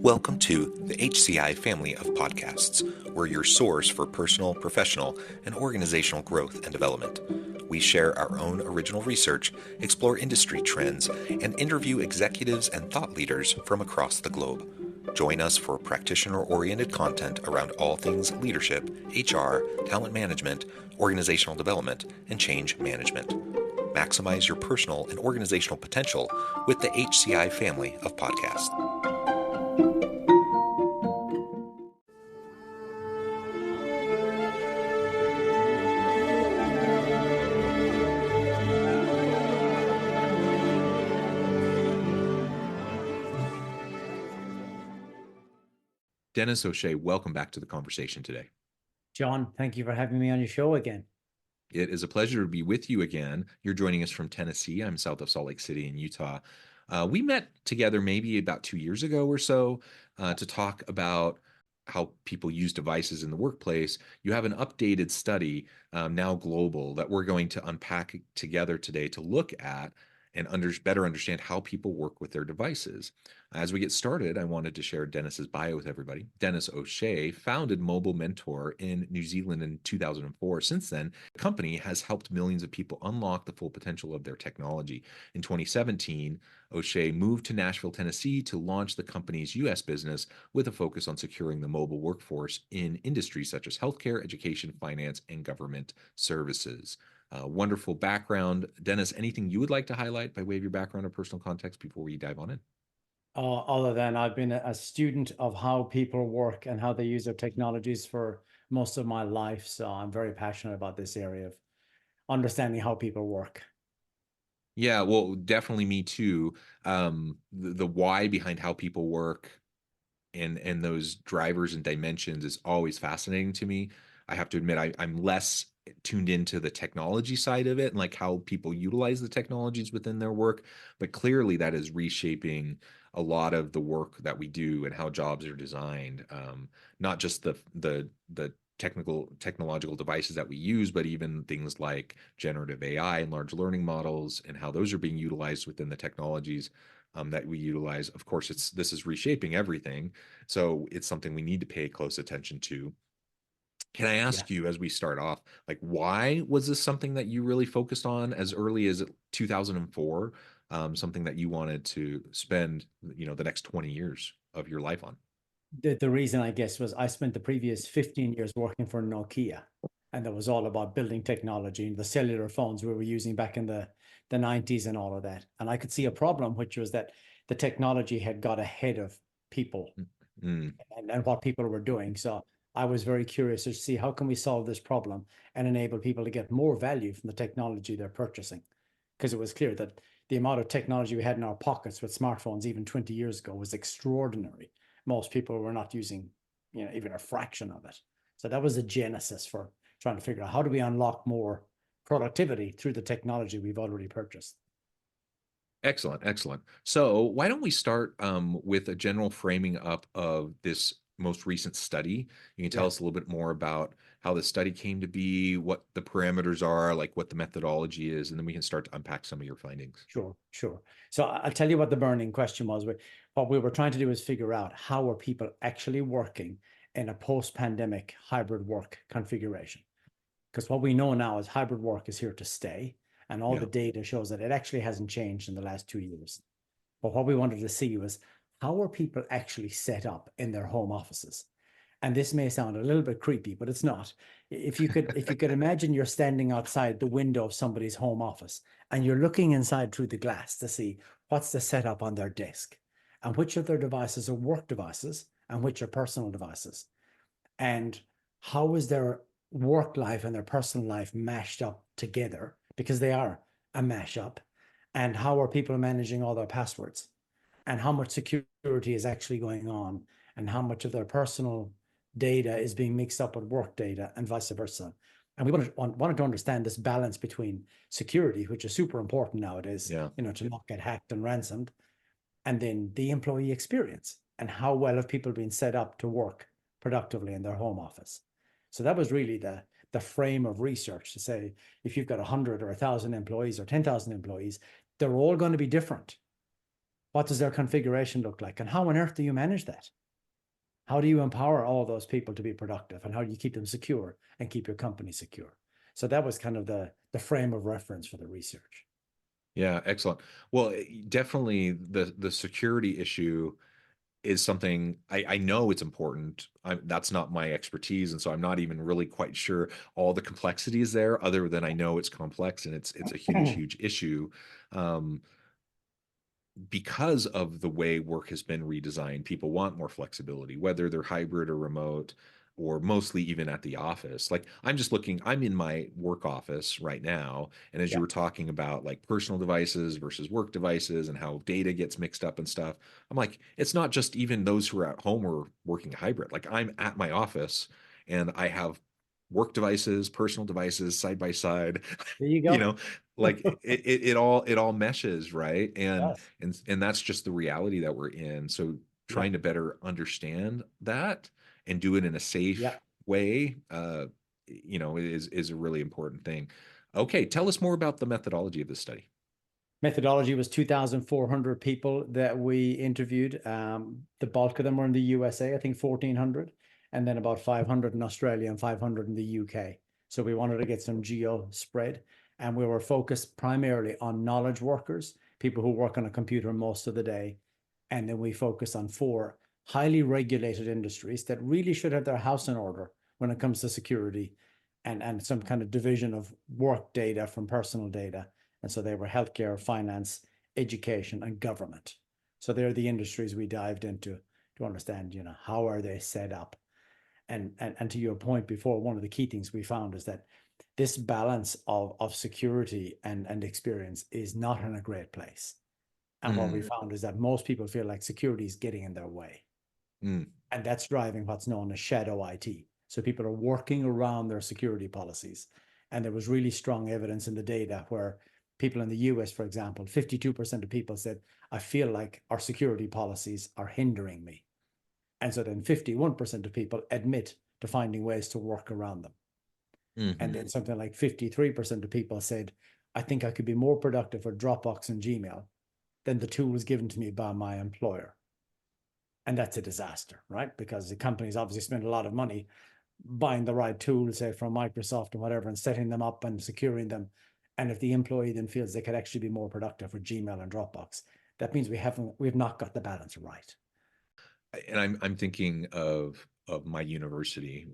Welcome to the HCI family of podcasts. We're your source for personal, professional, and organizational growth and development. We share our own original research, explore industry trends, and interview executives and thought leaders from across the globe. Join us for practitioner-oriented content around all things leadership, HR, talent management, organizational development, and change management. Maximize your personal and organizational potential with the HCI family of podcasts. Denis O'Shea, welcome back to the conversation today. John, thank you for having me on your show again. It is a pleasure to be with you again. You're joining us from Tennessee. I'm south of Salt Lake City in Utah. We met together maybe about 2 years ago or so to talk about how people use devices in the workplace. You have an updated study, now global, that we're going to unpack together today to look at and better understand how people work with their devices. As we get started, I wanted to share Denis's bio with everybody. Denis O'Shea founded Mobile Mentor in New Zealand in 2004. Since then, the company has helped millions of people unlock the full potential of their technology. In 2017, O'Shea moved to Nashville, Tennessee to launch the company's U.S. business with a focus on securing the mobile workforce in industries such as healthcare, education, finance, and government services. Wonderful background. Denis, anything you would like to highlight by way of your background or personal context before we dive on in? Other than I've been a student of how people work and how they use their technologies for most of my life. So I'm very passionate about this area of understanding how people work. Yeah, well, definitely me too. The why behind how people work and those drivers and dimensions is always fascinating to me. I have to admit, I'm less tuned into the technology side of it and like how people utilize the technologies within their work, but clearly that is reshaping a lot of the work that we do and how jobs are designed. Not just the technological devices that we use, but even things like generative AI and large learning models and how those are being utilized within the technologies that we utilize. Of course, this is reshaping everything, so it's something we need to pay close attention to. Can I ask you, as we start off, like, why was this something that you really focused on as early as 2004? Something that you wanted to spend, the next 20 years of your life on? The reason, I guess, was I spent the previous 15 years working for Nokia, and that was all about building technology and the cellular phones we were using back in the 90s and all of that. And I could see a problem, which was that the technology had got ahead of people Mm. and what people were doing. So I was very curious to see how can we solve this problem and enable people to get more value from the technology they're purchasing. Because it was clear that the amount of technology we had in our pockets with smartphones even 20 years ago was extraordinary. Most people were not using, even a fraction of it. So that was the genesis for trying to figure out how do we unlock more productivity through the technology we've already purchased. Excellent, excellent. So why don't we start with a general framing up of this most recent study? You can tell us a little bit more about how the study came to be, what the parameters are, like what the methodology is, and then we can start to unpack some of your findings. Sure, sure. So I'll tell you what the burning question was. What we were trying to do is figure out how are people actually working in a post-pandemic hybrid work configuration. Because what we know now is hybrid work is here to stay. And all Yeah. the data shows that it actually hasn't changed in the last 2 years. But what we wanted to see was how are people actually set up in their home offices? And this may sound a little bit creepy, but it's not. If you could imagine you're standing outside the window of somebody's home office and you're looking inside through the glass to see what's the setup on their desk and which of their devices are work devices and which are personal devices. And how is their work life and their personal life mashed up together, because they are a mashup, and how are people managing all their passwords and how much security is actually going on and how much of their personal data is being mixed up with work data and vice versa. And we wanted to understand this balance between security, which is super important nowadays, Yeah. to not get hacked and ransomed, and then the employee experience and how well have people been set up to work productively in their home office. So that was really the frame of research, to say if you've got 100 or 1,000 employees or 10,000 employees, they're all going to be different. What does their configuration look like? And how on earth do you manage that? How do you empower all those people to be productive? And how do you keep them secure and keep your company secure? So that was kind of the frame of reference for the research. Yeah, excellent. Well, definitely the security issue is something I know it's important. That's not my expertise, and so I'm not even really quite sure all the complexities there, other than I know it's complex and it's a huge, huge issue. Um, because of the way work has been redesigned, people want more flexibility, whether they're hybrid or remote, or mostly even at the office. Like I'm just looking, I'm in my work office right now. And as you Yeah. were talking about like personal devices versus work devices and how data gets mixed up and stuff, I'm like, it's not just even those who are at home or working hybrid. Like I'm at my office and I have work devices, personal devices side by side, There you you go. know, like it all meshes, right? And Yes. and that's just the reality that we're in. So Yeah. trying to better understand that and do it in a Yeah. safe way, is a really important thing. Okay, tell us more about the methodology of this study. Methodology was 2,400 people that we interviewed. The bulk of them were in the USA, I think 1,400, and then about 500 in Australia and 500 in the UK. So we wanted to get some geo spread, and we were focused primarily on knowledge workers, people who work on a computer most of the day. And then we focus on four highly regulated industries that really should have their house in order when it comes to security and some kind of division of work data from personal data. And so they were healthcare, finance, education, and government. So they're the industries we dived into to understand, how are they set up? And to your point before, one of the key things we found is that this balance of security and experience is not in a great place. And what we Mm, found is that most people feel like security is getting in their way. mm, And that's driving what's known as shadow IT. So people are working around their security policies. And there was really strong evidence in the data where people in the US, for example, 52% of people said, I feel like our security policies are hindering me. And so then 51% of people admit to finding ways to work around them. And mhm, then something like 53% of people said, I think I could be more productive for Dropbox and Gmail than the tools given to me by my employer. And that's a disaster, right? Because the companies obviously spend a lot of money buying the right tools, say from Microsoft or whatever, and setting them up and securing them. And if the employee then feels they could actually be more productive with Gmail and Dropbox, that means we've not got the balance right. and I'm thinking of my university.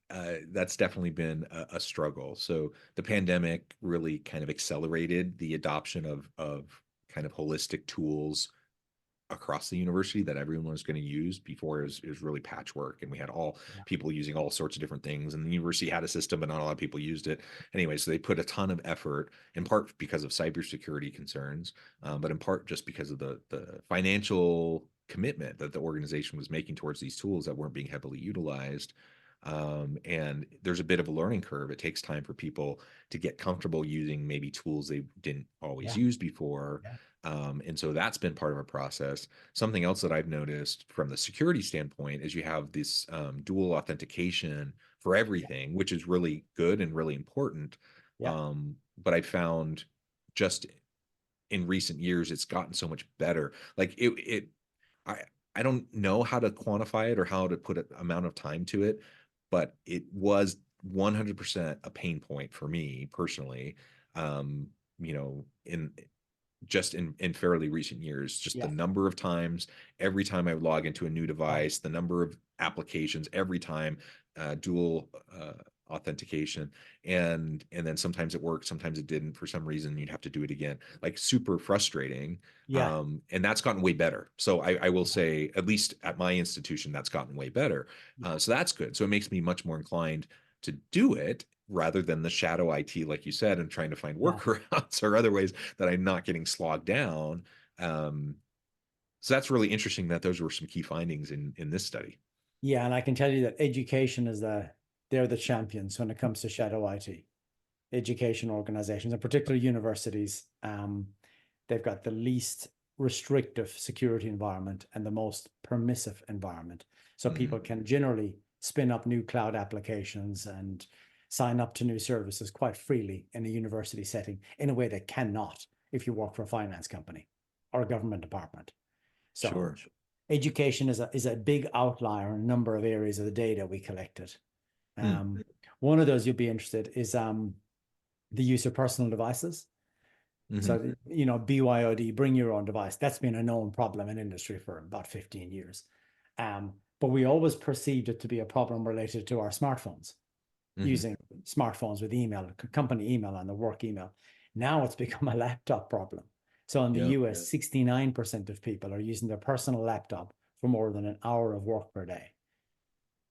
That's definitely been a struggle. So the pandemic really kind of accelerated the adoption of kind of holistic tools across the university that everyone was going to use. Before it was really patchwork, and we had all Yeah. people using all sorts of different things, and the university had a system but not a lot of people used it anyway. So they put a ton of effort, in part because of cybersecurity concerns, but in part just because of the financial commitment that the organization was making towards these tools that weren't being heavily utilized. And there's a bit of a learning curve. It takes time for people to get comfortable using maybe tools they didn't always Yeah. use before. Yeah. And so that's been part of our process. Something else that I've noticed from the security standpoint is you have this dual authentication for Yeah. everything, which is really good and really important. Yeah. But I found just in recent years, it's gotten so much better. Like I, I don't know how to quantify it or how to put an amount of time to it, but it was 100% a pain point for me personally. Um, in just in fairly recent years, just the Yeah. number of times, every time I would log into a new Right. device, the number of applications every time, dual authentication, and then sometimes it worked, sometimes it didn't. For some reason, you'd have to do it again. Like super frustrating. Yeah. And that's gotten way better. So I will Yeah. say, at least at my institution, that's gotten way better. Yeah. So that's good. So it makes me much more inclined to do it rather than the shadow IT, like you said, and trying to find Yeah. workarounds or other ways that I'm not getting slogged down. Um, so that's really interesting that those were some key findings in this study. Yeah. And I can tell you that education they're the champions when it comes to shadow IT. Education organizations, and particularly universities, they've got the least restrictive security environment and the most permissive environment. So Mm, people can generally spin up new cloud applications and sign up to new services quite freely in a university setting in a way they cannot if you work for a finance company or a government department. So Sure. education is a big outlier in a number of areas of the data we collected. Hmm. One of those you'll be interested is the use of personal devices. Hmm. So, BYOD, bring your own device. That's been a known problem in industry for about 15 years. But we always perceived it to be a problem related to our smartphones, Hmm. using smartphones with email, company email and the work email. Now it's become a laptop problem. So in the Yeah. US, 69% of people are using their personal laptop for more than an hour of work per day.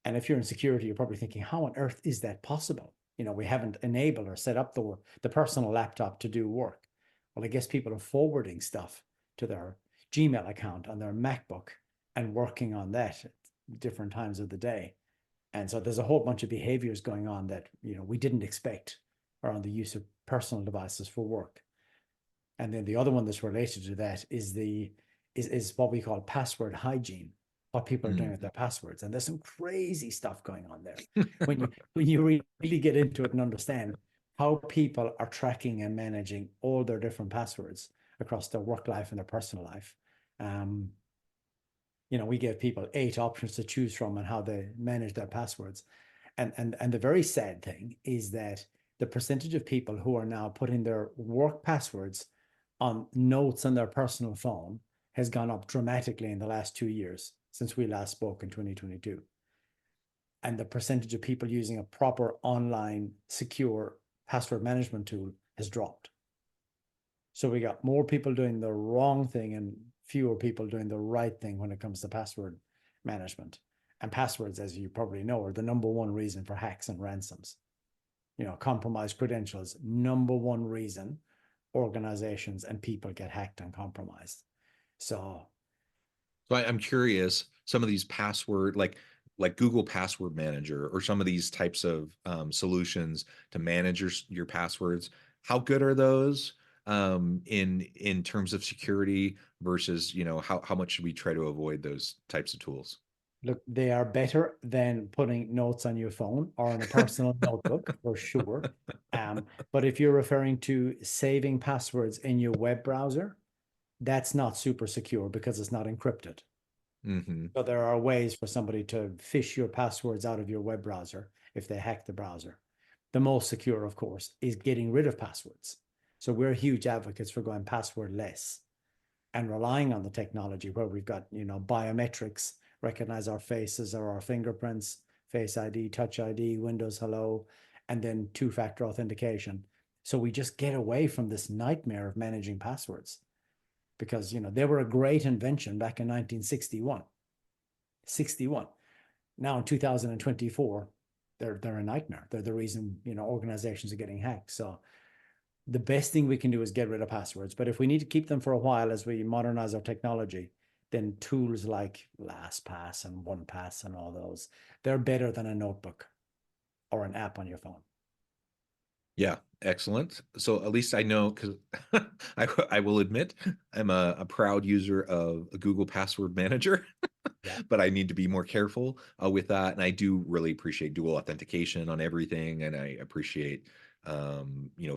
And if you're in security, you're probably thinking, how on earth is that possible? We haven't enabled or set up the personal laptop to do work. Well, I guess people are forwarding stuff to their Gmail account on their MacBook and working on that at different times of the day. And so there's a whole bunch of behaviors going on that we didn't expect around the use of personal devices for work. And then the other one that's related to that is what we call password hygiene, what people are doing Mm. with their passwords. And there's some crazy stuff going on there. When you really get into it and understand how people are tracking and managing all their different passwords across their work life and their personal life. We give people 8 options to choose from and how they manage their passwords. And the very sad thing is that the percentage of people who are now putting their work passwords on notes on their personal phone has gone up dramatically in the last 2 years since we last spoke in 2022. And the percentage of people using a proper online secure password management tool has dropped. So we got more people doing the wrong thing and fewer people doing the right thing when it comes to password management. And passwords, as you probably know, are the number one reason for hacks and ransoms. Compromised credentials, number one reason organizations and people get hacked and compromised. So So I'm curious, some of these password, like Google Password Manager or some of these types of solutions to manage your passwords, how good are those in terms of security versus, how much should we try to avoid those types of tools? look, they are better than putting notes on your phone or in a personal notebook for sure. But if you're referring to saving passwords in your web browser, that's not super secure because it's not encrypted. Hmm. So there are ways for somebody to fish your passwords out of your web browser if they hack the browser. The most secure, of course, is getting rid of passwords. So we're huge advocates for going passwordless and relying on the technology where we've got, biometrics, recognize our faces or our fingerprints, Face ID, Touch ID, Windows Hello, and then two-factor authentication. So we just get away from this nightmare of managing passwords because, they were a great invention back in 1961. 61. Now in 2024, they're a nightmare. They're the reason, organizations are getting hacked. So the best thing we can do is get rid of passwords. But if we need to keep them for a while as we modernize our technology, then tools like LastPass and OnePass and all those, they're better than a notebook or an app on your phone. Yeah, excellent. So at least I know because I will admit I'm a proud user of a Google Password Manager. Yeah. But I need to be more careful with that. And I do really appreciate dual authentication on everything, and I appreciate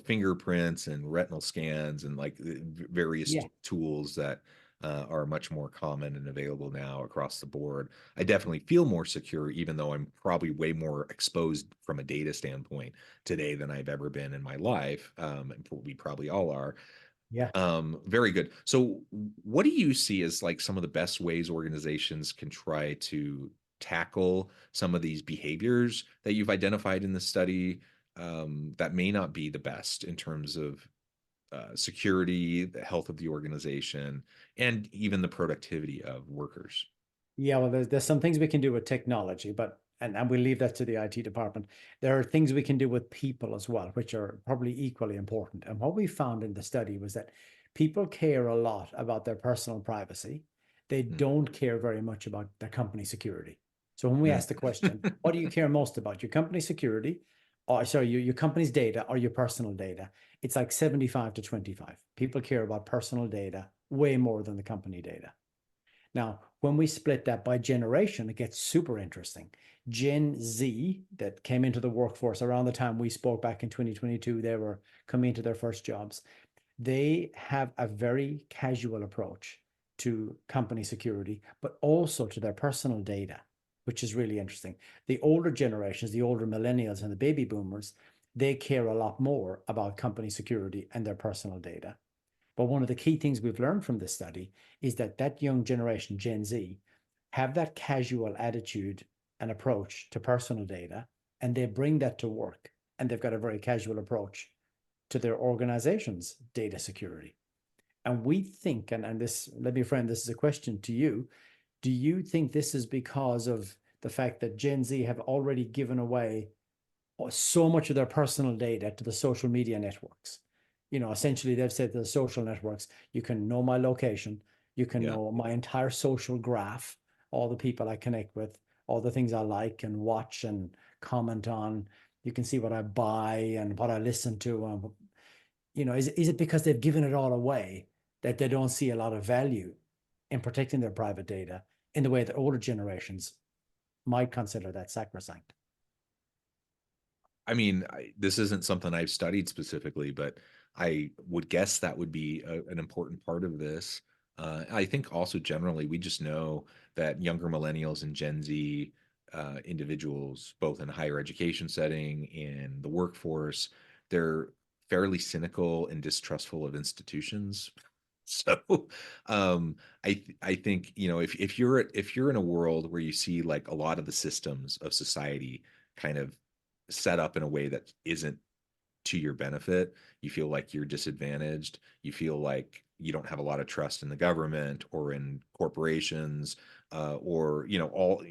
fingerprints and retinal scans and like various Yeah. tools that are much more common and available now across the board. I definitely feel more secure, even though I'm probably way more exposed from a data standpoint today than I've ever been in my life. And we probably all are. Yeah. Very good. So what do you see as like some of the best ways organizations can try to tackle some of these behaviors that you've identified in the study that may not be the best in terms of security, the health of the organization, and even the productivity of workers? Yeah, well, there's some things we can do with technology, but and we leave that to the IT department. There are things we can do with people as well, which are probably equally important. And what we found in the study was that people care a lot about their personal privacy. They Mm. don't care very much about their company security. So when we Mm. ask the question, what do you care most about? Your company security, or sorry, your company's data or your personal data? It's like 75 to 25. People care about personal data way more than the company data. Now, when we split that by generation, it gets super interesting. Gen Z, that came into the workforce around the time we spoke back in 2022, they were coming into their first jobs. they have a very casual approach to company security, but also to their personal data, which is really interesting. The older generations, the older millennials and the baby boomers, they care a lot more about company security and their personal data. But one of the key things we've learned from this study is that that young generation, Gen Z, have that casual attitude and approach to personal data, and they bring that to work, and they've got a very casual approach to their organization's data security. And we think, and this, let me frame this as a question to you. Do you think this is because of the fact that Gen Z have already given away so much of their personal data to the social media networks? You know, essentially they've said to the social networks, you can know my location, you can Yeah. know my entire social graph, all the people I connect with, all the things I like and watch and comment on. You can see what I buy and what I listen to. You know, is it because they've given it all away that they don't see a lot of value in protecting their private data in the way that older generations might consider that sacrosanct? I mean, this isn't something I've studied specifically, but I would guess that would be an important part of this. I think also generally, we just know that younger millennials and Gen Z individuals, both in higher education setting and the workforce, they're fairly cynical and distrustful of institutions. So, I think, you know, if you're in a world where you see like a lot of the systems of society kind of set up in a way that isn't to your benefit, you feel like you're disadvantaged, you feel like you don't have a lot of trust in the government or in corporations, or you know, all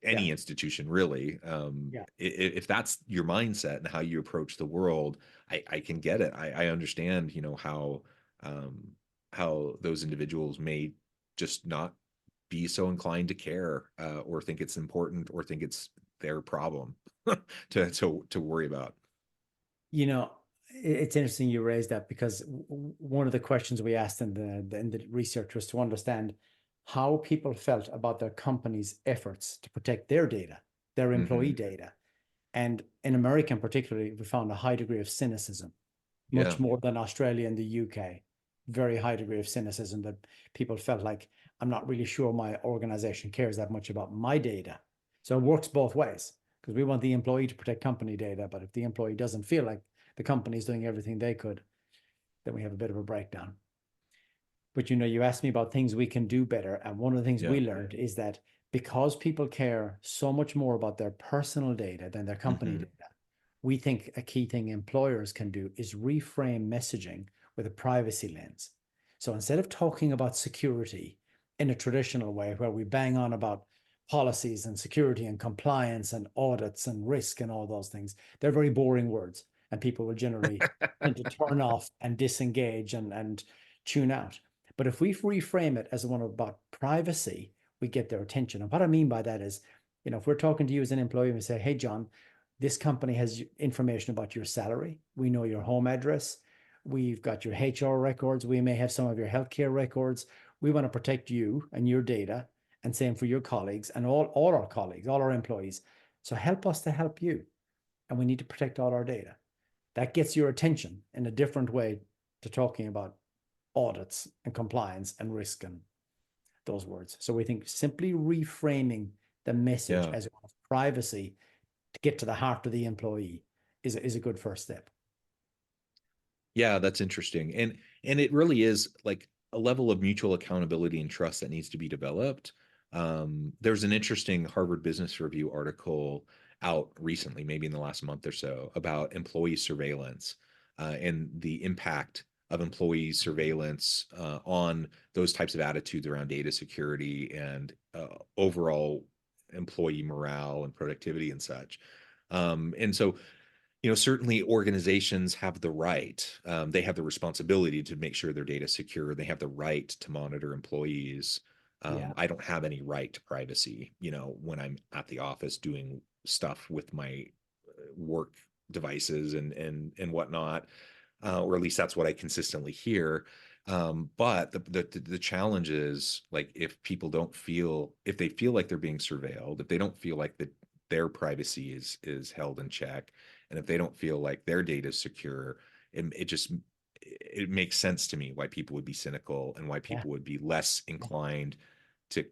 Yeah, any institution really. yeah. If that's your mindset and how you approach the world, I can get it. I understand, you know, um, how those individuals may just not be so inclined to care, or think it's important or think it's their problem to worry about. You know, it's interesting you raised that because one of the questions we asked in the research was to understand how people felt about their company's efforts to protect their data, their employee Hmm. data. And in America, in particularly, we found a high degree of cynicism, Yeah. much more than Australia and the UK. Very high degree of cynicism that people felt like, I'm not really sure my organization cares that much about my data. So it works both ways because we want the employee to protect company data. But if the employee doesn't feel like the company is doing everything they could, then we have a bit of a breakdown. But you know, you asked me about things we can do better. And one of the things Yeah. we learned is that because people care so much more about their personal data than their company Hmm. data, we think a key thing employers can do is reframe messaging with a privacy lens. So instead of talking about security in a traditional way where we bang on about policies and security and compliance and audits and risk and all those things, they're very boring words and people will generally tend to turn off and disengage and tune out. But if we reframe it as one about privacy, we get their attention. And what I mean by that is, you know, if we're talking to you as an employee and we say, hey, John, this company has information about your salary. We know your home address. We've got your HR records. We may have some of your healthcare records. We want to protect you and your data, and same for your colleagues and all our colleagues, all our employees. So help us to help you. And we need to protect all our data. That gets your attention in a different way to talking about audits and compliance and risk and those words. So we think simply reframing the message Yeah. as one of privacy to get to the heart of the employee is a good first step. Yeah, that's interesting. And it really is like a level of mutual accountability and trust that needs to be developed. There's an interesting Harvard Business Review article out recently, maybe in the last month or so, about employee surveillance, and the impact of employee surveillance on those types of attitudes around data security and overall employee morale and productivity and such. And so, you know, certainly organizations have the right, they have the responsibility to make sure their data is secure. They have the right to monitor employees. Yeah. I don't have any right to privacy, you know, when I'm at the office doing stuff with my work devices and whatnot, or at least that's what I consistently hear. But the challenge is like if people don't feel, if they feel like they're being surveilled, if they don't feel like that their privacy is held in check, and if they don't feel like their data is secure, it just it makes sense to me why people would be cynical and why Yeah. people would be less inclined to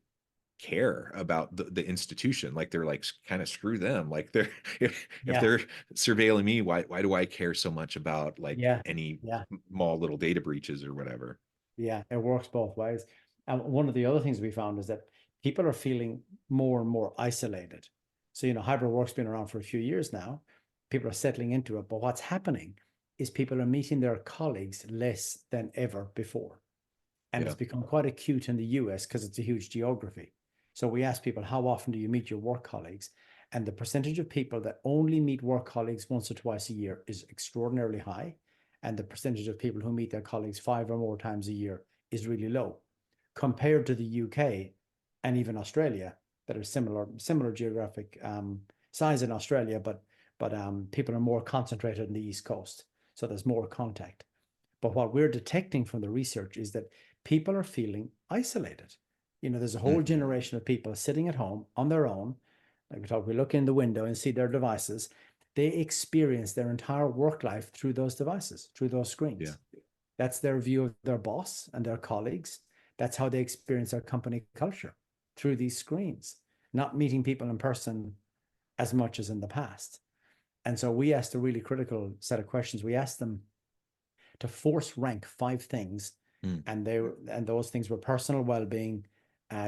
care about the institution. Like they're like, kind of screw them. Like they're if Yeah. they're surveilling me, why do I care so much about like Yeah. any Yeah. small little data breaches or whatever? Yeah. It works both ways. And one of the other things we found is that people are feeling more and more isolated. So, hybrid work's been around for a few years now. People are settling into it. But what's happening is people are meeting their colleagues less than ever before. And Yeah. it's become quite acute in the US because it's a huge geography. So we ask people, how often do you meet your work colleagues? And the percentage of people that only meet work colleagues once or twice a year is extraordinarily high. And the percentage of people who meet their colleagues 5 or more times a year is really low. Compared to the UK and even Australia, that are similar geographic size in Australia, but people are more concentrated in the East Coast. So there's more contact. But what we're detecting from the research is that people are feeling isolated. There's a whole Mhm. generation of people sitting at home on their own. Like we look in the window and see their devices. They experience their entire work life through those devices, through those Yeah. screens. That's their view of their boss and their colleagues. That's how they experience their company culture, through these screens, not meeting people in person as much as in the past. And so we asked a really critical set of questions. We asked them to force rank 5 things, Mm. and those things were personal well-being,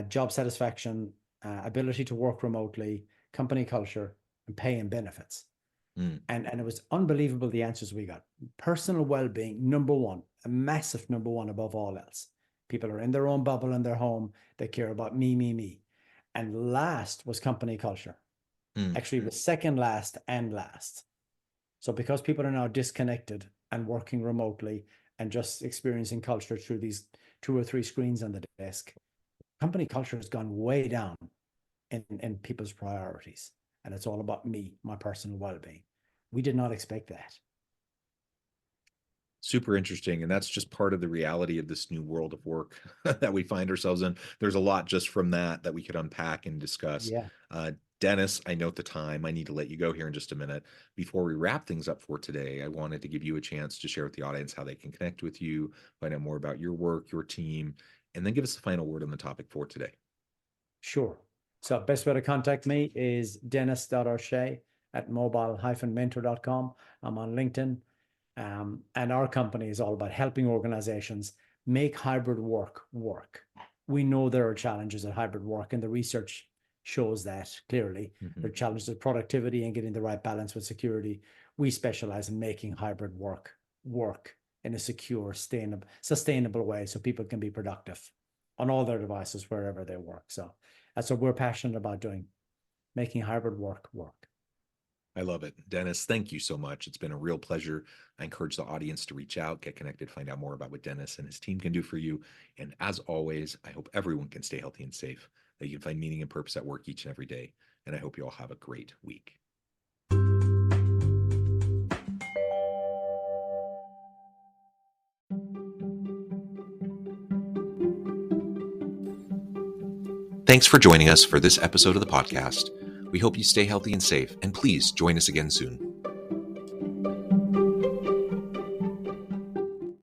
job satisfaction, ability to work remotely, company culture, and pay and benefits. Mm. And it was unbelievable the answers we got. Personal well-being, number one, a massive number one above all else. People are in their own bubble in their home. They care about me, me, me. And last was company culture. Mm. Actually, it was second last and last. So because people are now disconnected and working remotely and just experiencing culture through these 2 or 3 screens on the desk, company culture has gone way down in people's priorities. And it's all about me, my personal well-being. We did not expect that. Super interesting. And that's just part of the reality of this new world of work that we find ourselves in. There's a lot just from that we could unpack and discuss. Yeah, Dennis, I note the time. I need to let you go here in just a minute. Before we wrap things up for today, I wanted to give you a chance to share with the audience how they can connect with you, find out more about your work, your team, and then give us the final word on the topic for today. sure. So best way to contact me is Denis.O'Shea at mobile-mentor.com. I'm on LinkedIn. And our company is all about helping organizations make hybrid work work. We know there are challenges at hybrid work, and the research shows that clearly. Mhm. There are challenges of productivity and getting the right balance with security. We specialize in making hybrid work work in a secure, sustainable way so people can be productive on all their devices wherever they work. So that's what we're passionate about doing, making hybrid work work. I love it. Dennis, thank you so much. It's been a real pleasure. I encourage the audience to reach out, get connected, find out more about what Dennis and his team can do for you. And as always, I hope everyone can stay healthy and safe, that you can find meaning and purpose at work each and every day. And I hope you all have a great week. Thanks for joining us for this episode of the podcast. We hope you stay healthy and safe, and please join us again soon.